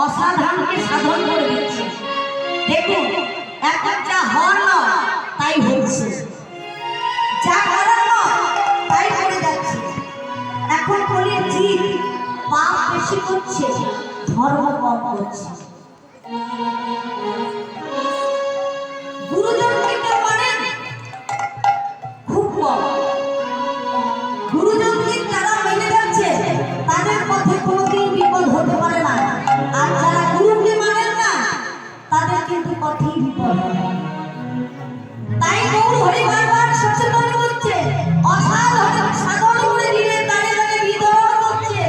অসাধারণকে সাধন করে দিচ্ছে। দেখুন এখন যা হওয়ার নয় তাই হচ্ছে, যা করার নয় তাই করে যাচ্ছে। এখন বলি জীব পাপ বেশি করছে, ধর্ম কম করছে। গুরুজনকে কেউ মানেন খুব কম। গুরুজনকে যারা মেনে যাচ্ছে তাদের পথে কোনোদিন বিপদ হতে পারে না, আর যারা গুরুকে মানেন না তাদের কিন্তু পথেই বিপদ হবে। তাই গৌর হরি বারবার সচেতন করছে, অসাধারণ সাধন করে দিলে দাঁড়িয়ে দাঁড়িয়ে বিধরণ করছে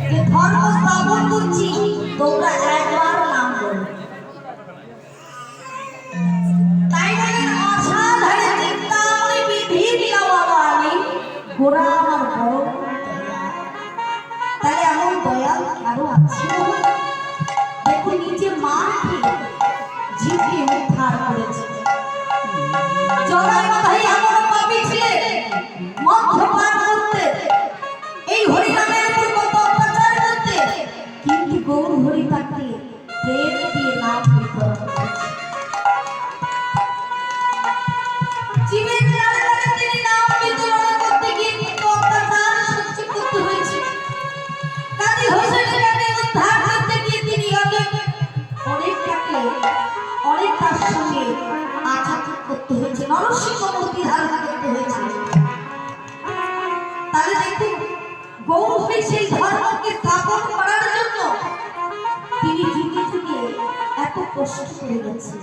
যে ধর্ম স্থাপন করছি, তোমরা একবার নাম করো। তাই বলেন অসাধারণ চিন্তামণি বিধি দিলা বাবা আমি গোড়া আমার বড়। তাহলে এমন দয়াল আরো আছে। দেখুন নিজে মাকে জীবকে উদ্ধার করেছে। জড়াই মাথায় এমন পাপী ছিলেন, মদ্যপান করতে, এই হরিনামের উপর কত অত্যাচার করতে, কিন্তু গৌর হরি তাকে প্রেম দিয়ে নাম বিতরণ করেছে। জীবের প্রাণে তিনি নাম বিতরণ করতে গিয়ে কত অত্যাচার সহ্য করতে হয়েছে। কাজী হোসেনকে উদ্ধার করতে গিয়ে তিনি অনেক তার সঙ্গে আঘাত করতে হয়েছে, নরসিংহমূর্তি ধারণ করতে হয়েছে। তাহলে দেখুন গৌর হরি সেই ধর্মকে স্থাপন করার জন্য তিনি যুগে যুগে এত কষ্ট করে গেছেন।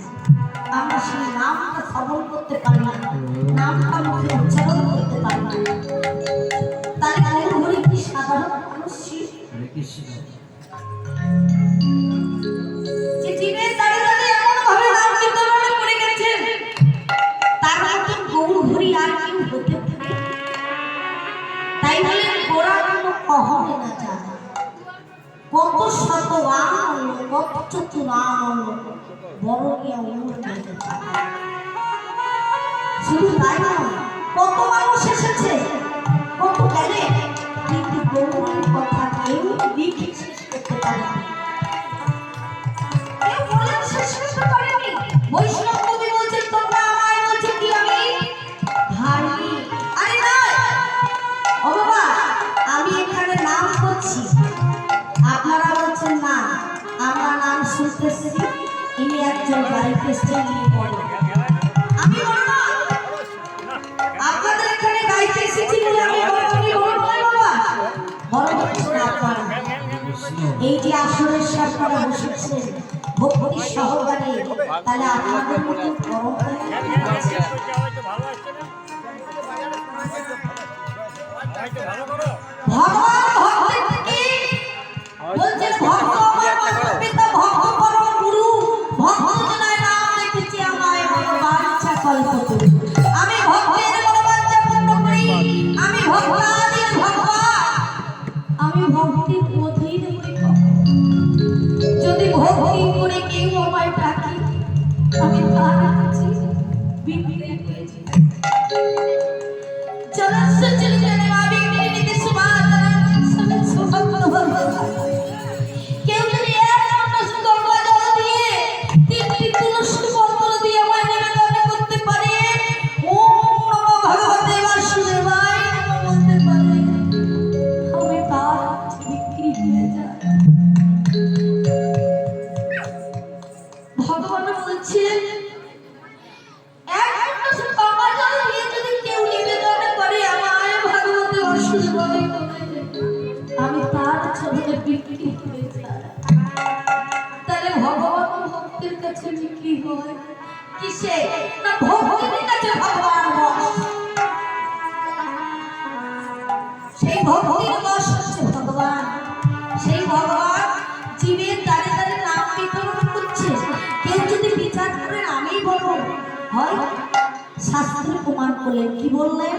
আমরা সেই নামটা শ্রবণ করতে পারি না, নামটা মুখে উচ্চারণ করতে পারি না। তাহলে গৌর হরি কি সাধারণ মানুষ ছিল? যে জীবের দাঁড়িয়ে দাঁড়িয়ে এমন ভাবে নাম বিতরণ করে গেছেন, তার মতন গৌর হরি আর কেউ হতে পারে? তাই বলে গোড়া কোনো কহবে না যায়। কত শত রাম, কত চতুরাম, বড় গিয়া উন্নতি। শুধু তাই নয়, কত মানুষ এসেছে, কত গেলে, কিন্তু গৌরের কথা কেউ লিখে শেষ করতে পারেনি। কেউ বলেন শেষ করতে পারেনি। বৈষ্ণব কবি বলছেন তোমরা আমায় বলছো কি আমি ভারী। আরে নয় ও বাবা, আমি এখানে নাম করছি, আপনারা বলছেন না আমরা নাম শুনতেছি, ইনি একজন গায়ক এসেছেন, ইনি বলেন। আমি বলবো আপনাদের এখানে গাইতে এসেছি বলে আমি বলবো বাবা, বড় আপনারা এই যে আসরের সাথে বসেছে ভক্তি সহকারে, তাহলে আপনাদের মতো ভগবান ভক্তকে বলছেন ভক্ত আমার পিতা, ভক্ত পরম গুরু, ভক্ত জনায় নাম দেখেছি আমায় ভগবান ইচ্ছা কল্প। আমি ভক্তের মনোবাঞ্ছা পূর্ণ করি, আমি ভক্তাদির ভগবান, আমি ভক্তির অধীন হই। যদি ভক্তি করে কেউ আমায় ডাকে, আমি তার কাছে বিনয়ী হয়ে যাই। চলস্য চলিতনে ভাবি নিতে সুমাতরং সমিত সুভক্ত। কেউ যদি এক মনস্ক গঙ্গা জল দিয়ে, তিনটি তুলসী পত্র দিয়ে আমায় নিবেদন করতে পারে, ওম নমো ভগবতে বাসুদেবায় চরণে বিক্রি হয়ে যায়, তাহলে ভগবান ভক্তের কাছে বিক্রি হয় কিসে? না ভক্তির কাছে ভগবান বস। সেই ভক্তির বস হচ্ছে ভগবান। সেই ভগবান জীবের দ্বারে দ্বারে নাম বিতরণ করছে। কেউ যদি বিচার করেন আমি বলবো হয় শাস্ত্র প্রমাণ করলেন, কি বললেন?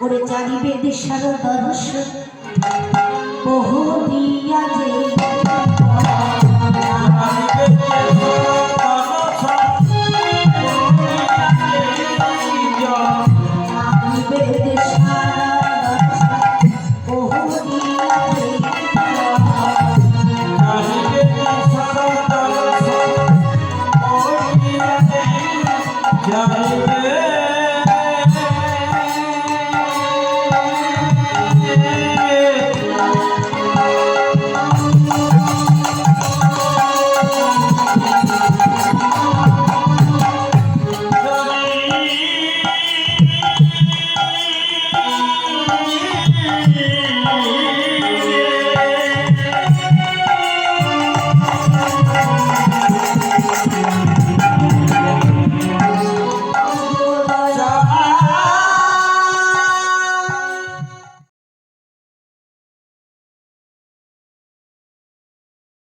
ওরে চারি বেদে সার দর্শ বহু